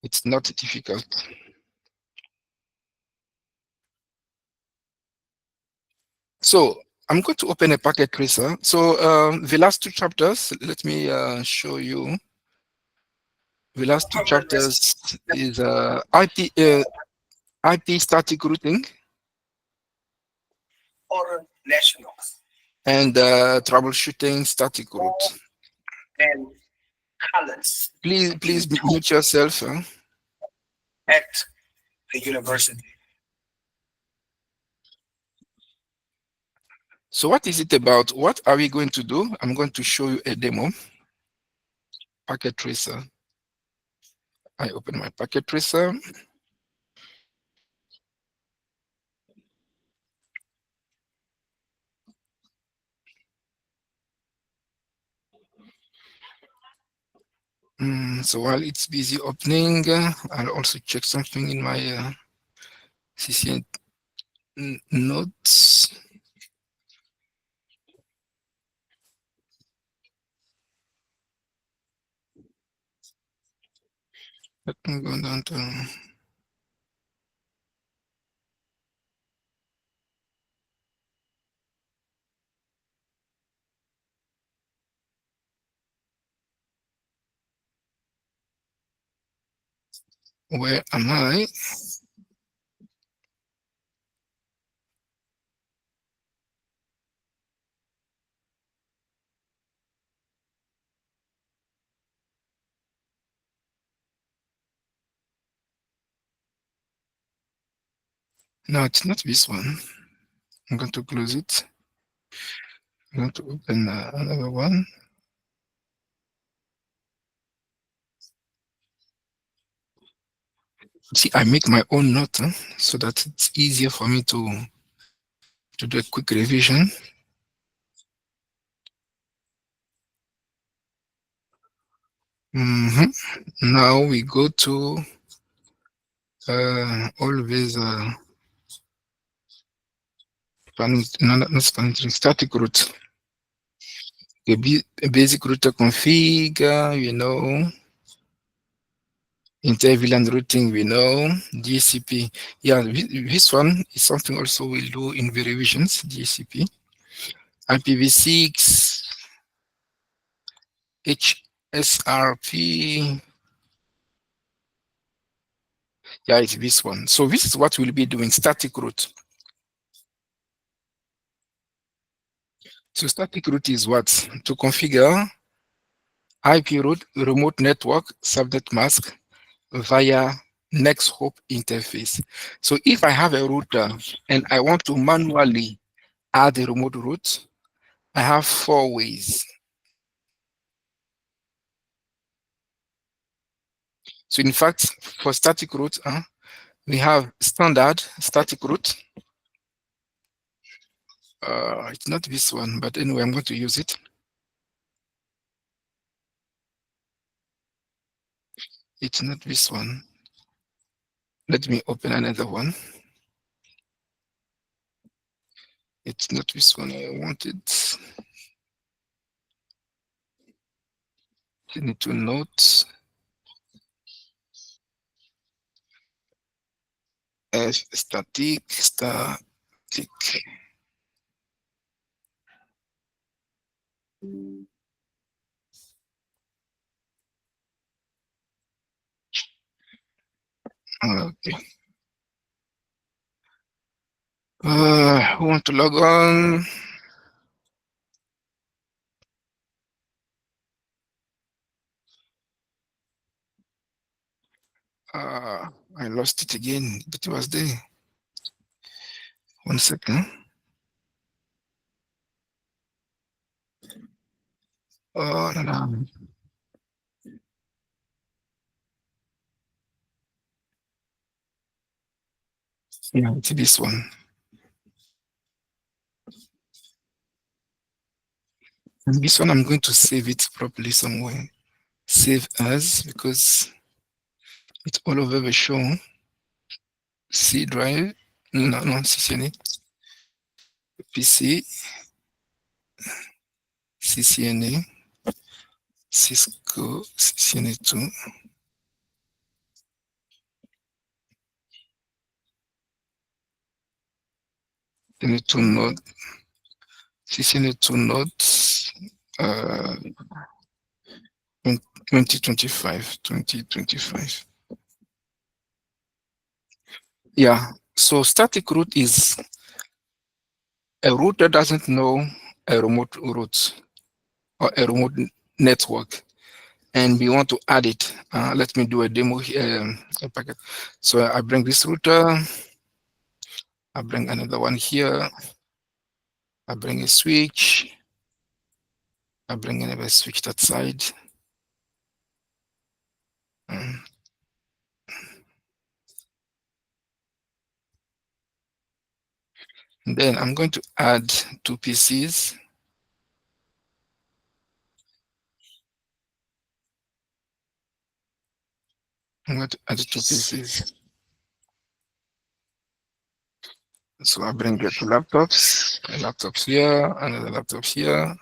It's not difficult. So I'm going to open a packet tracer. So the last two chapters, let me show you. The last two chapters is IP static routing and troubleshooting static route. Please mute yourself. At the university. So what is it about? What are we going to do? I'm going to show you a demo. Packet tracer. I open my packet tracer. So while it's busy opening, I'll also check something in my CCNA notes. Let me go down to where am I? No, it's not this one. I'm going to close it. I'm going to open another one. See, I make my own note so that it's easier for me to do a quick revision. Now we go to all these static route. The basic router config, you know. Inter-VLAN routing, we know. DHCP. Yeah, this one is something also we'll do in the revisions, DHCP. IPv6, HSRP. Yeah, it's this one. So this is what we'll be doing, static route. So static route is what? To configure IP route remote network subnet mask via next hop interface. So if I have a router and I want to manually add a remote route, I have 4 ways. So in fact, for static route, we have standard static route. It's not this one, but anyway, I'm going to use it. It's not this one. Let me open another one. It's not this one I wanted. You need to note. Static. Okay. Who want to log on? I lost it again, but it was there. 1 second. Oh, no. Yeah, it's this one. And this one, I'm going to save it properly somewhere. Save as, because it's all over the show. C drive, no, CCNA, PC, CCNA, Cisco, CCNA2. CCNA2 node, CCNA2 nodes, 2025. Yeah, so static root is a root that doesn't know a remote route or a remote network, and we want to add it. Let me do a demo here, a packet. So I bring this router, I bring another one here, I bring a switch, I bring another switch that side. Mm. Then I'm going to add two PCs. I'm going to add two PCs. So I bring the two laptops, a laptop here, another laptop here,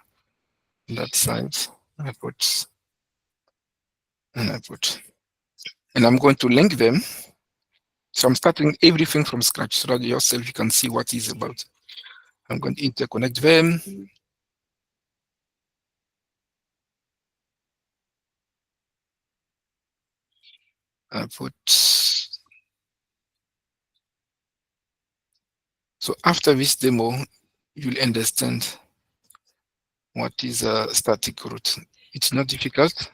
that side. I put, and I put, and I'm going to link them. So I'm starting everything from scratch so that yourself you can see what it's about. I'm going to interconnect them. I put, so after this demo, you'll understand what is a static root. It's not difficult.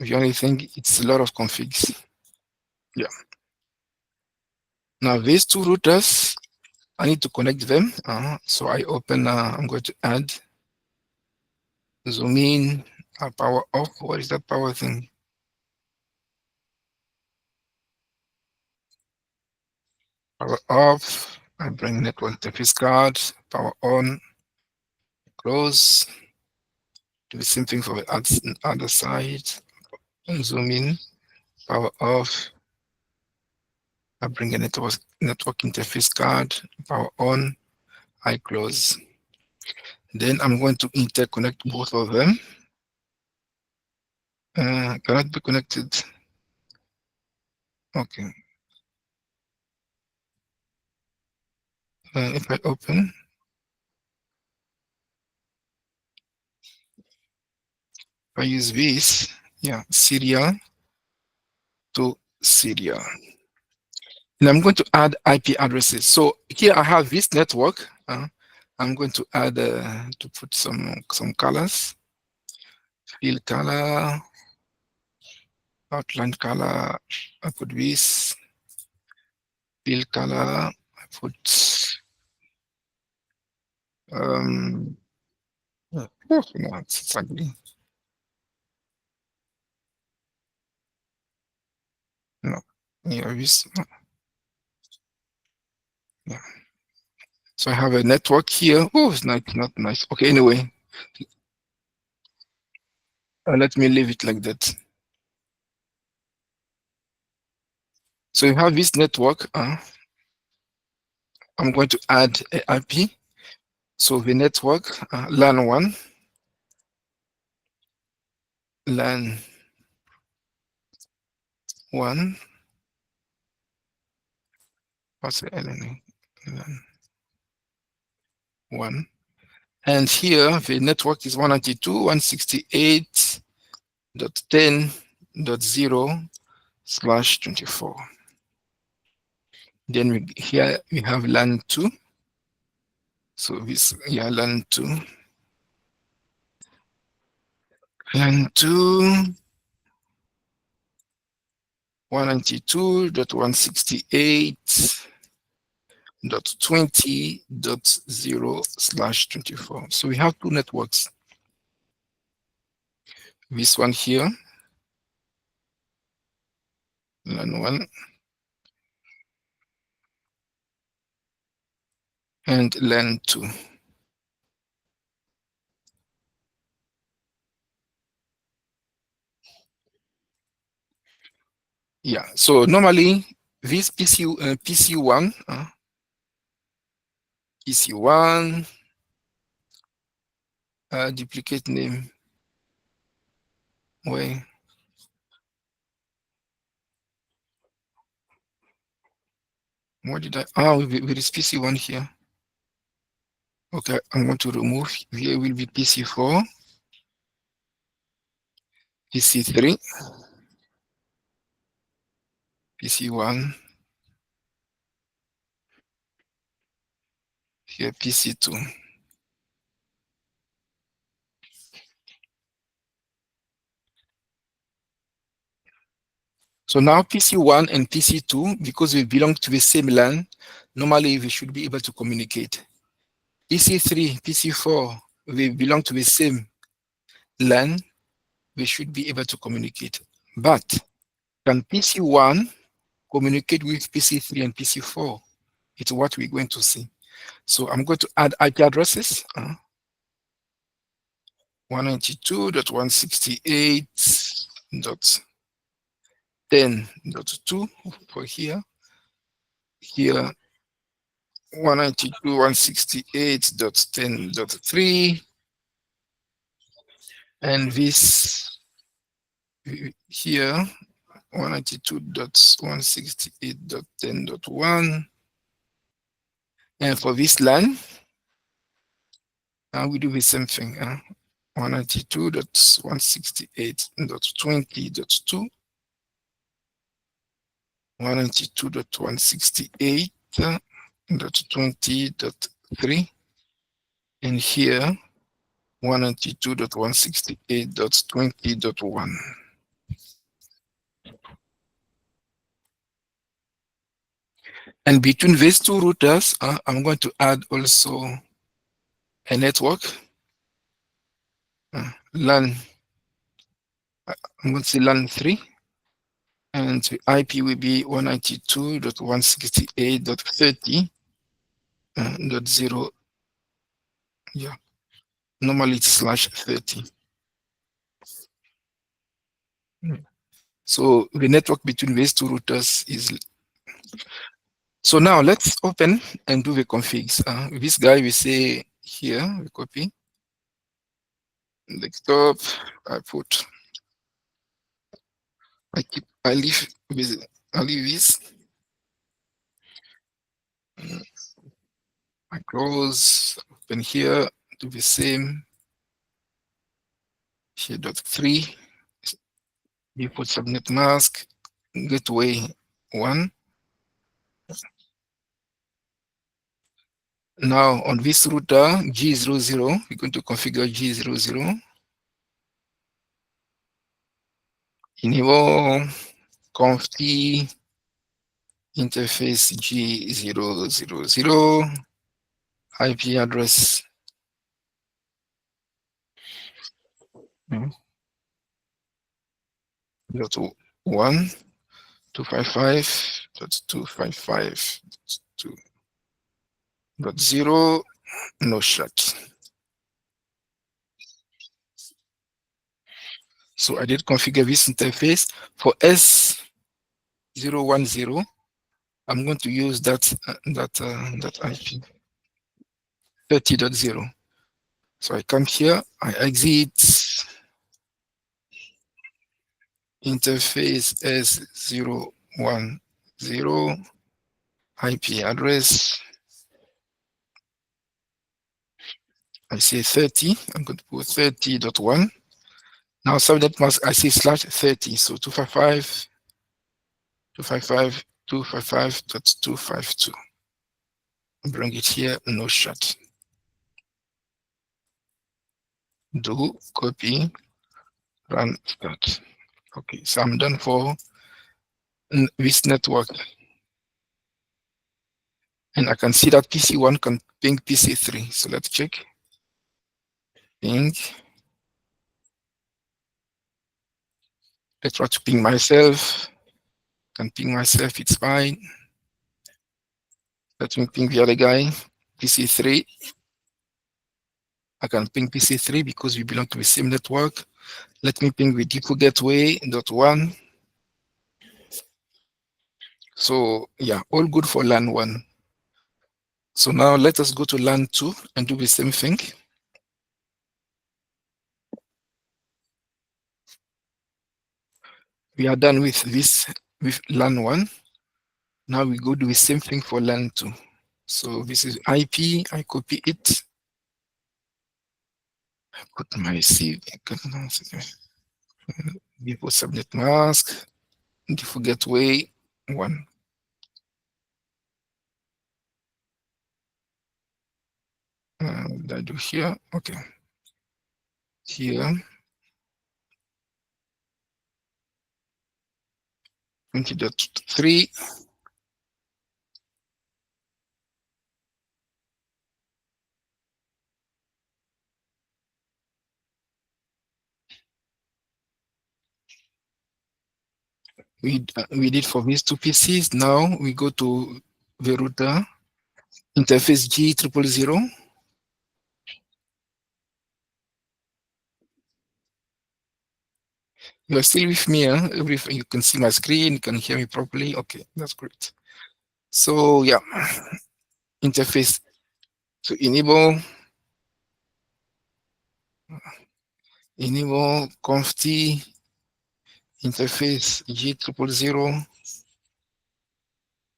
The only thing, it's a lot of configs. Yeah. Now these two routers, I need to connect them. So I open, I'm going to add, zoom in, power off. What is that power thing? Power off. I bring network interface card, power on, close. Do the same thing for the other side. And zoom in, power off. I bring a network interface card, power on, I close. Then I'm going to interconnect both of them. Cannot be connected. Okay. If I open, if I use this, yeah, serial to serial. And I'm going to add IP addresses. So here I have this network. I'm going to add to put some colors. Fill color, outline color. I put this. Fill color. I put oh, no, it's ugly. No, yeah, this. Yeah. So I have a network here. Oh, it's not nice. Okay, anyway, let me leave it like that. So you have this network. I'm going to add a IP. So the network, LAN 1, LAN 1, what's the LAN? LAN 1. And here the network is 192.168.10.0/24. Then here we have LAN 2. So this, yeah, LAN 2. LAN 2, 192.168.20.0/24. So we have two networks. This one here, LAN 1, and LAN 2. Yeah, so normally this PC1, PC1, duplicate name, way. What did I? Ah, with this PC1 here. Okay, I'm going to remove. Here will be PC4, PC3, PC1, here PC2. So now PC1 and PC2, because we belong to the same LAN, normally we should be able to communicate. PC3, PC4, we belong to the same LAN, we should be able to communicate. But can PC1 communicate with PC3 and PC4? It's what we're going to see. So I'm going to add IP addresses. 192.168.10.2 for here. Here, 192.168.10.3. And this here, 192.168.10.1. And for this LAN, we do the same thing. 192.168.20.2, 192.168.20.3, and here 192.168.20.1. And between these two routers, I'm going to add also a network, LAN, I'm going to say LAN 3, and the IP will be 192.168.30.0. Yeah, normally it's /30. So the network between these two routers is. So now let's open and do the configs. This guy we say here, we copy desktop. I leave this. I close, open here, do the same. Here .3, default subnet mask, gateway 1. Now on this router G00, we're going to configure G00. Enable conft interface G000, IP address .1, 255.255.2.0, no shut. So I did configure this interface. For S010, I'm going to use that IP 30.0. So I come here, I exit interface S010, IP address. I say 30, I'm going to put 30.1. Now subnet mask, I say /30, so 255.255.252. Bring it here, no shut. Do copy, run, start. Okay, so I'm done for this network. And I can see that PC1 can ping PC3. So let's check. Ping. Let's try to ping myself. Can ping myself, it's fine. Let me ping the other guy, PC3. I can ping PC3 because we belong to the same network. Let me ping with default gateway.1. So yeah, all good for LAN 1. So now let us go to LAN 2 and do the same thing. We are done with this, with LAN 1. Now we go do the same thing for LAN 2. So this is IP, I copy it, I put my CV, before subnet mask, default gateway 1. What did I do here? Okay. Here, 20.3. We did for these two PCs. Now we go to the router interface G000. You are still with me, huh? Everything, you can see my screen, you can hear me properly. Okay, that's great. So yeah, interface to enable conft interface G000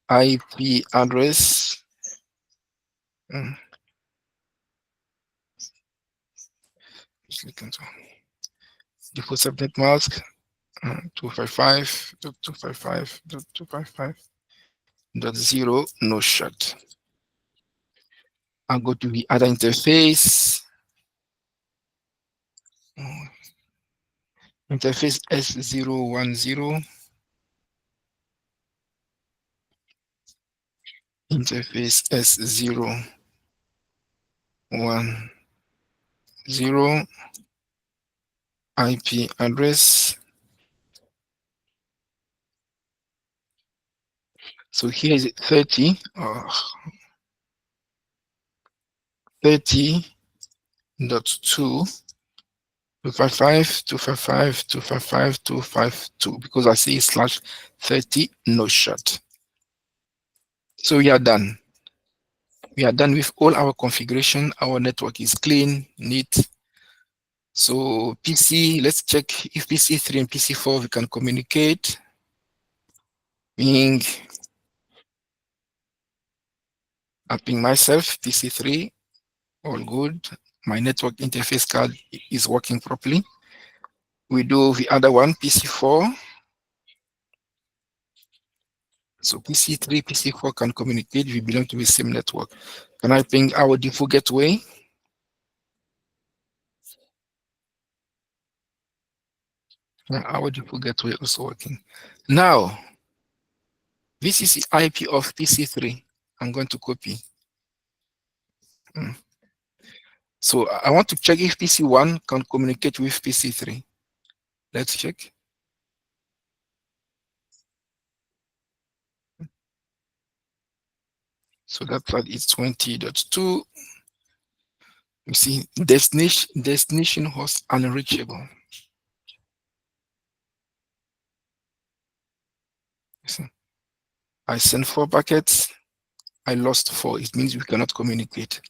IP address. Default subnet mask 255.255.255.0 no shut. I'll go to the other interface. Interface S010. Interface S010 IP address. So here is 30. 30.2. 255.255.255.252 because I see /30 no shut. So we are done. We are done with all our configuration. Our network is clean, neat. So PC, let's check if PC3 and PC4 we can communicate. Being upping myself, PC3, all good. My network interface card is working properly. We do the other one, PC4. So PC3, PC4 can communicate. We belong to the same network. Can I ping our default gateway? Yeah, our default gateway also working. Now, this is the IP of PC3. I'm going to copy. So I want to check if PC1 can communicate with PC3. Let's check. So that's what it's 20.2. You see, destination host unreachable. I sent 4 packets. I lost 4. It means we cannot communicate.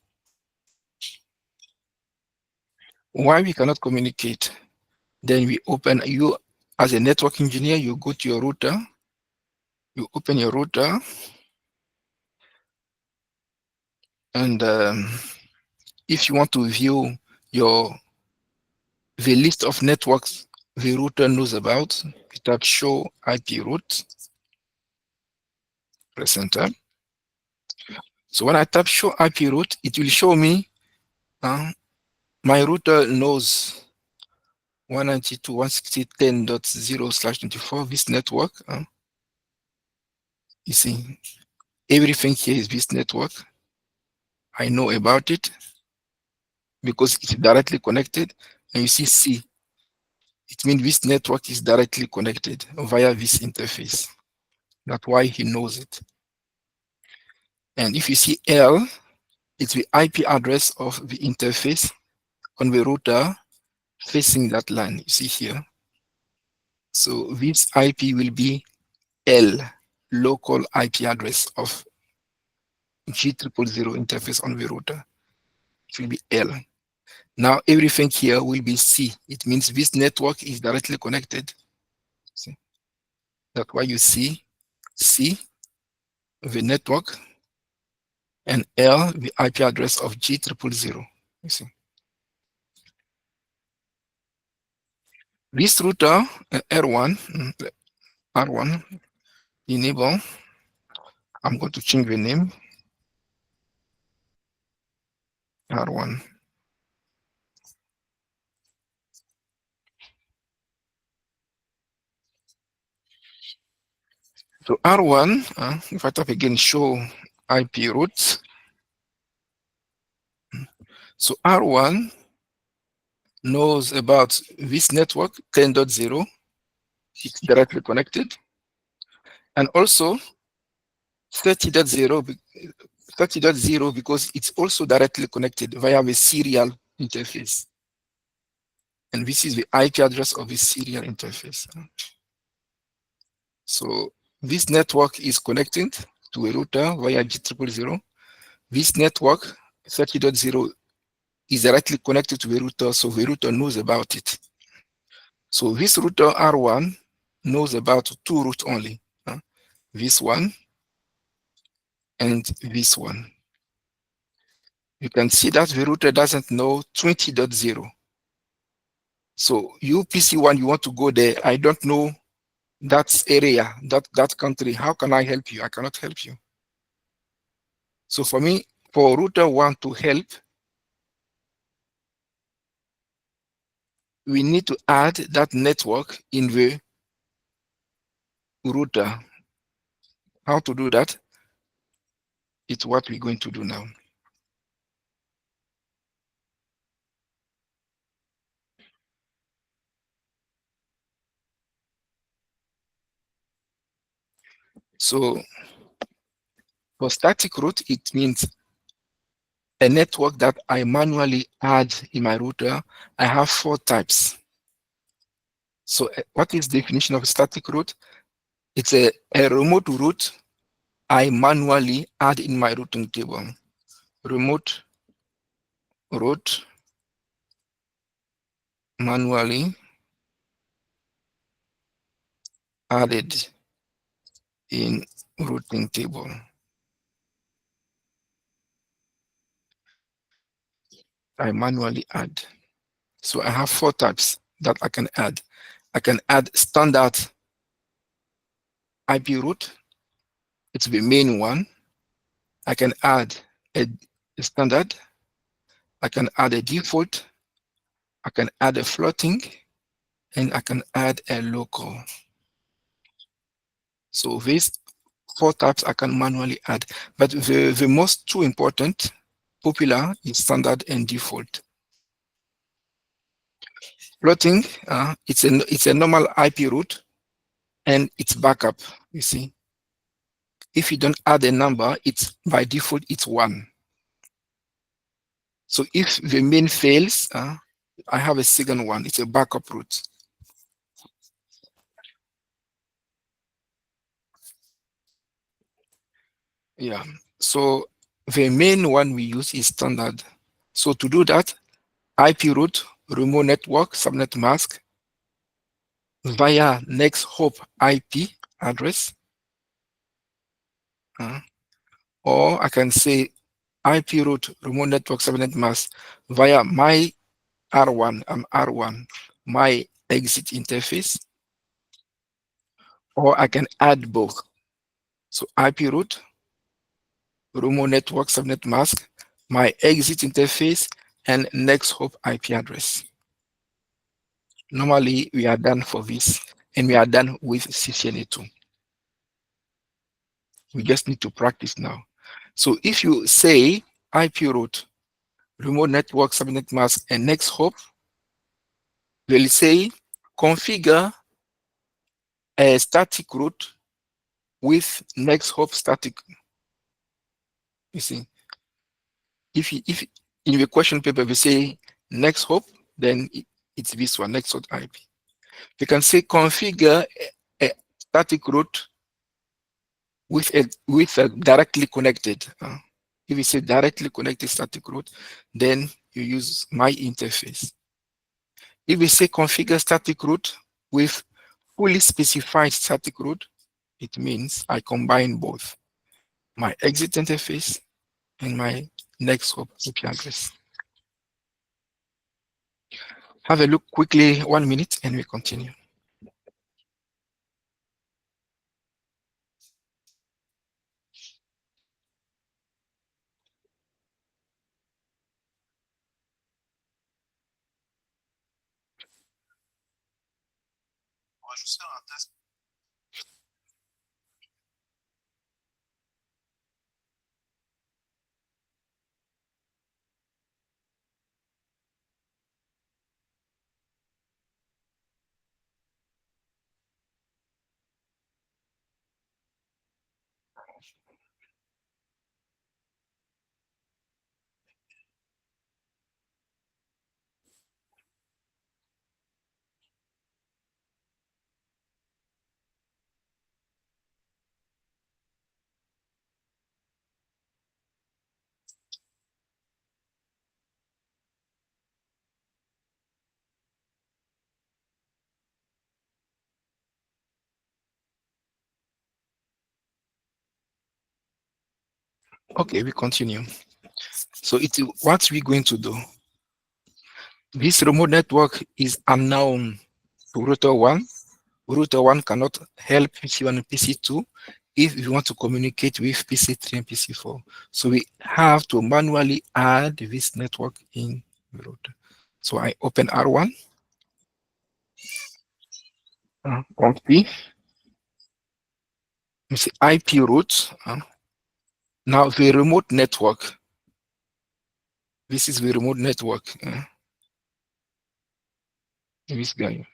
Why we cannot communicate? Then we open, you as a network engineer, you go to your router, you open your router, and if you want to view the list of networks the router knows about, you tap show IP route, press enter. So when I tap show IP route, it will show me my router knows 192.168.10.0/24, this network. You see, everything here is this network. I know about it because it's directly connected. And you see C, it means this network is directly connected via this interface. That's why he knows it. And if you see L, it's the IP address of the interface on the router facing that line you see here. So this IP will be L, local IP address of G000 interface on the router. It will be L. Now everything here will be C. It means this network is directly connected. See? That's why you see C. the network, and R, the IP address of G000. You see. This router, R1, enable, I'm going to change the name, R1. So R1, if I tap again, show IP routes. So R1 knows about this network 10.0, it's directly connected, and also 30.0, 30.0 because it's also directly connected via the serial interface. And this is the IP address of the serial interface. So this network is connected to a router via G000. This network 30.0 is directly connected to the router, so the router knows about it. So this router R1 knows about two routes only, this one and this one. You can see that the router doesn't know 20.0. So you PC1, you want to go there, I don't know that area, that country. How can I help you? I cannot help you. So for me, for router one to help, we need to add that network in the router. How to do that? It's what we're going to do now. So for static route, it means a network that I manually add in my router. I have 4 types. So what is the definition of a static route? It's a remote route I manually add in my routing table. Remote route manually added in routing table. I manually add. So I have 4 types that I can add. I can add standard IP route. It's the main one. I can add a standard. I can add a default. I can add a floating, and I can add a local. So these 4 types I can manually add. But the most 2 important, popular, is standard and default. Floating, it's a normal IP route, and it's backup, you see. If you don't add a number, it's by default, it's 1. So if the main fails, I have a second one. It's a backup route. Yeah. So the main one we use is standard. So to do that, IP route, remote network, subnet mask via next hop IP address, or I can say IP route, remote network, subnet mask via my R1, R1, my exit interface, or I can add both. So IP route, remote network, subnet mask, my exit interface, and next hop IP address. Normally, we are done for this, and we are done with CCNA 2. We just need to practice now. So if you say IP route, remote network, subnet mask, and next hop, we'll say configure a static route with next hop static. You see, if in the question paper we say next hop, then it's this one, next hop IP. You can say configure a static route with a directly connected. If you say directly connected static route, then you use my interface. If we say configure static route with fully specified static route, it means I combine both. my exit interface, and my next hop IP address. Have a look quickly, 1 minute, and we continue. Okay, we continue. So what we're going to do. This remote network is unknown to router 1. Router 1 cannot help PC1 and PC2 if we want to communicate with PC3 and PC4. So we have to manually add this network in the router. So I open R1, copy, you see IP route. Now the remote network, this is the remote network. This guy.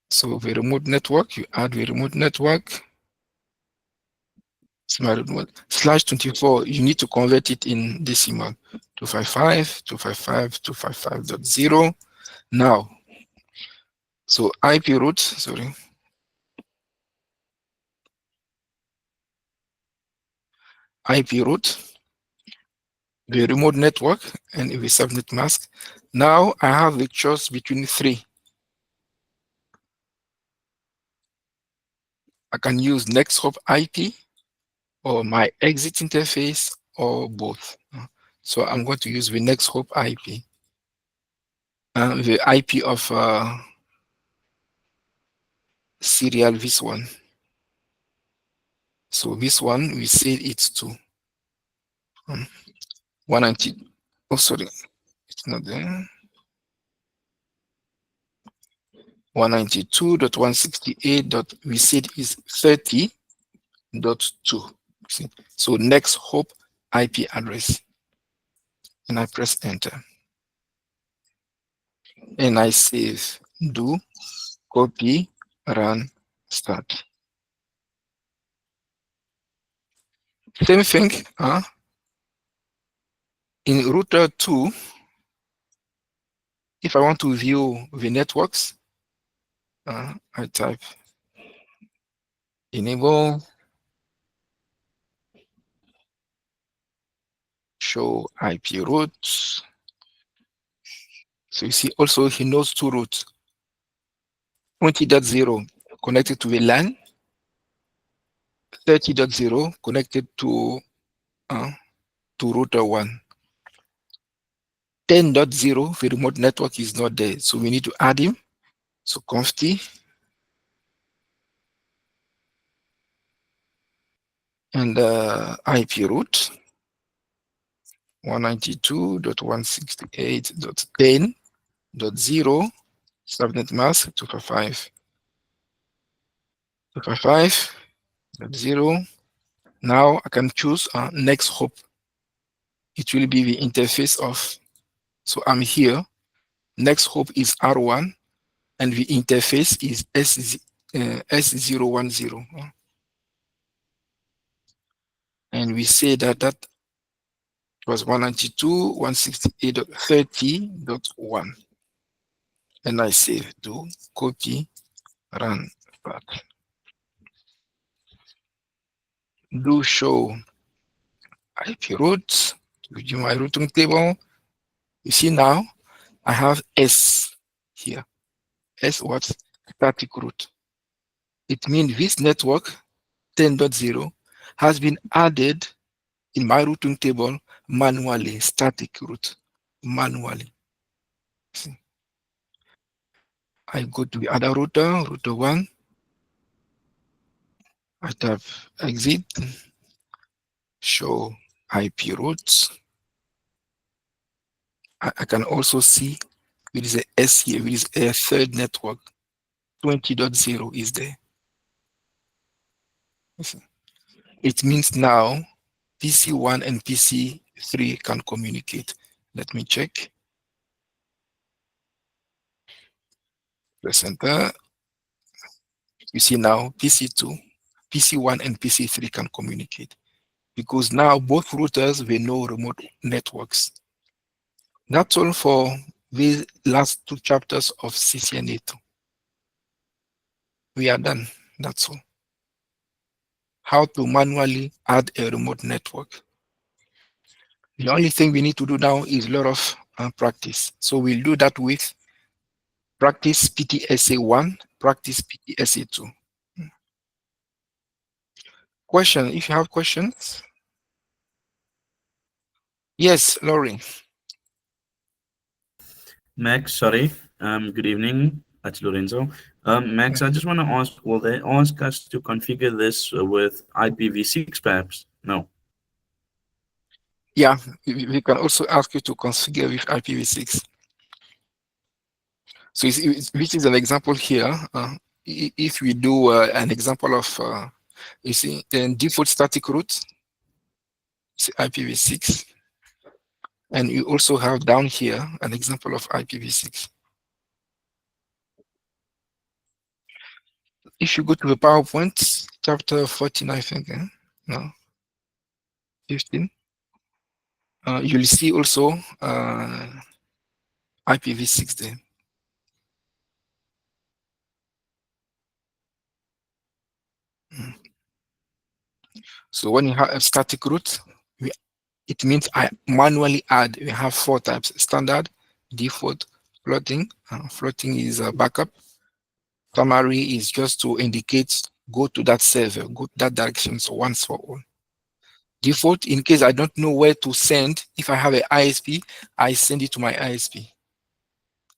So the remote network, you add the remote network. /24, you need to convert it in decimal. 255, 255, 255.0. Now, so IP route, sorry. IP route, the remote network, and the subnet mask. Now I have the choice between 3. I can use next hop IP or my exit interface or both. So I'm going to use the next hop IP. The IP of serial this one. So this one, we say it's 2. 190. Oh, sorry, it's not there. 192.168. We said is 30.2. So next hop IP address, and I press enter, and I save, do, copy, run, start. Same thing. In router 2, if I want to view the networks, I type enable show IP routes. So you see also he knows 2 routes. 20.0 connected to a LAN, 30.0 connected to router 1. 10.0, the remote network is not there, so we need to add him. So conft and IP route 192.168.10.0 subnet mask 255.255.0. Now I can choose next hop. It will be the interface of. So I'm here. Next hop is R1, and the interface is S010. And we say that was 192.168.30.1. And I save, do, copy, run, back. Do show IP routes, view my routing table. You see now, I have S here. S what? Static route. It means this network 10.0 has been added in my routing table manually, static route, manually. See, I go to the other router, router 1, I tap exit, show IP routes. I can also see there is a S here, there is a third network, 20.0 is there. It means now PC1 and PC3 can communicate. Let me check. Press enter. You see now PC2, PC1 and PC3 can communicate because now both routers will know remote networks. That's all for these last two chapters of CCNA. We are done. That's all. How to manually add a remote network. The only thing we need to do now is a lot of practice. So we'll do that with practice PTSA 1, practice PTSA 2. Question, if you have questions. Yes, Laurie. Max, sorry. Good evening. That's Lorenzo. Max, I just want to ask, will they ask us to configure this with IPv6 perhaps? No. Yeah, we can also ask you to configure with IPv6. So which is an example here. If we do an example of, you see, the default static route, it's IPv6. And you also have down here an example of IPv6. If you go to the PowerPoint, chapter 14, I think, no, 15, you'll see also IPv6 there. So when you have a static route, it means I manually add. We have four types: standard, default, floating. Floating is a backup. Summary is just to indicate go to that server, go to that direction, so once for all. Default, in case I don't know where to send, if I have an ISP, I send it to my ISP.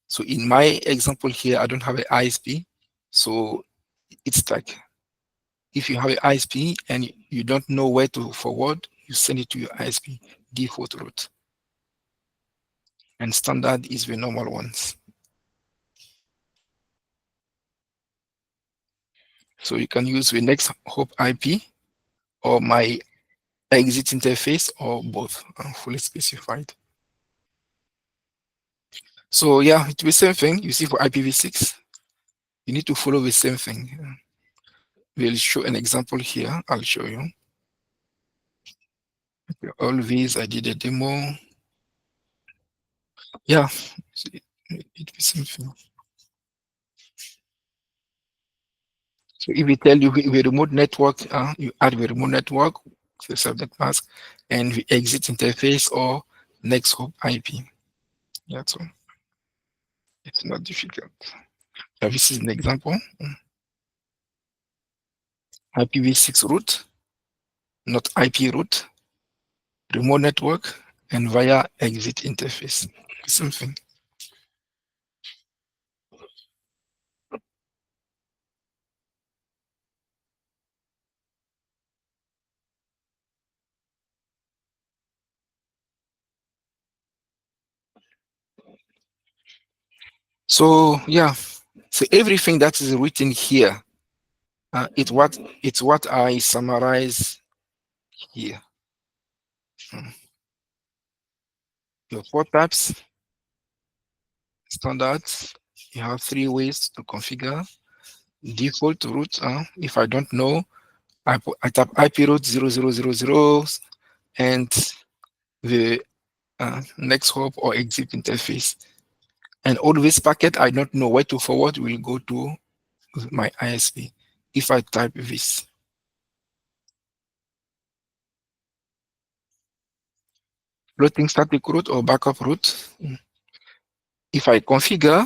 So in my example here, I don't have an ISP, so it's like if you have an ISP and you don't know where to forward, you send it to your ISP, default route. And standard is the normal ones. So you can use the next hop IP or my exit interface or both, fully specified. So yeah, it's the same thing. You see for IPv6, you need to follow the same thing. We'll show an example here. I'll show you. Okay, all these, I did a demo. Yeah, it's the same thing. So if we tell you the remote network, you add the remote network, the subnet mask, and the exit interface or next hop IP. That's all. It's not difficult. So this is an example. IPv6 route, not IP route, remote network, and via exit interface. Same thing. So yeah, so everything that is written here, it's what I summarize here. Your four types, standards. You have three ways to configure. Default route. If I don't know, I type IP route 0000 and the next hop or exit interface. And all this packet I don't know where to forward will go to my ISP if I type this. Floating static route or backup route. If I configure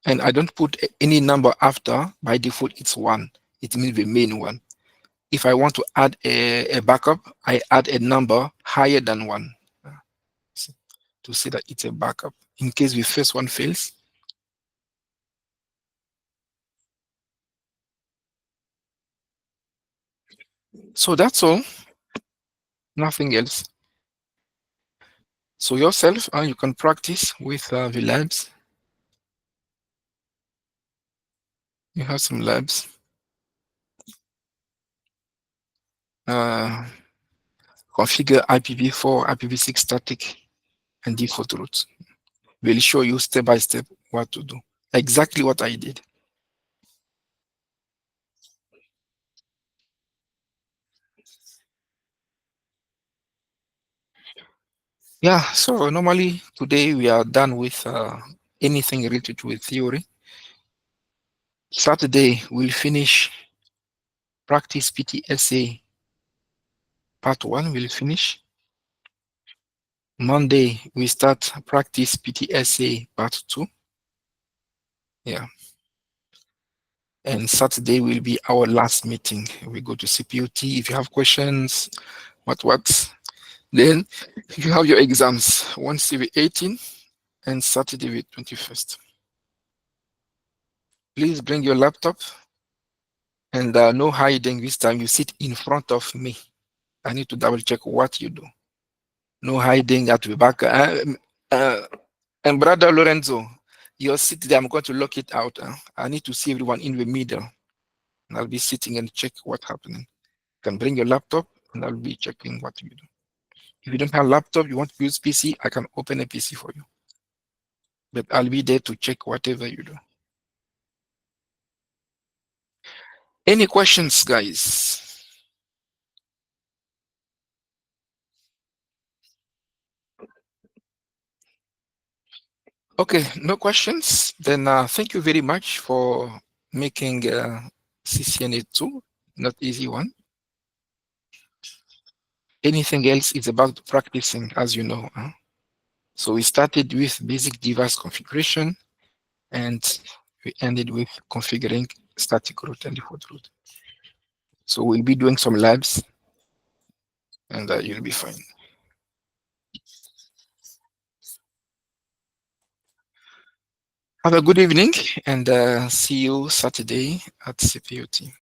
and I don't put any number after, by default it's 1. It means the main one. If I want to add a backup, I add a number higher than 1 to say that it's a backup. In case the first one fails, so that's all, nothing else. So yourself, you can practice with the labs. You have some labs. Uh, Configure IPv4, IPv6 static, and default routes. We'll show you step by step what to do. Exactly what I did. Yeah, so normally today we are done with anything related with theory. Saturday we'll finish practice PTSA part 1, we'll finish. Monday we start practice PTSA part 2. Yeah. And Saturday will be our last meeting. We go to CPOT. If you have questions, what, then you have your exams Wednesday the 18th and Saturday the 21st. Please bring your laptop and no hiding this time. You sit in front of me. I need to double check what you do. No hiding at the back. Uh, and Brother Lorenzo, your seat there, I'm going to lock it out. I need to see everyone in the middle. And I'll be sitting and check what's happening. You can bring your laptop and I'll be checking what you do. If you don't have a laptop, you want to use PC, I can open a PC for you. But I'll be there to check whatever you do. Any questions, guys? Okay, no questions. Then thank you very much for making CCNA 2, not easy one. Anything else is about practicing, as you know. So we started with basic device configuration, and we ended with configuring static root and default root. So we'll be doing some labs, and you'll be fine. Have a good evening, and see you Saturday at CPUT.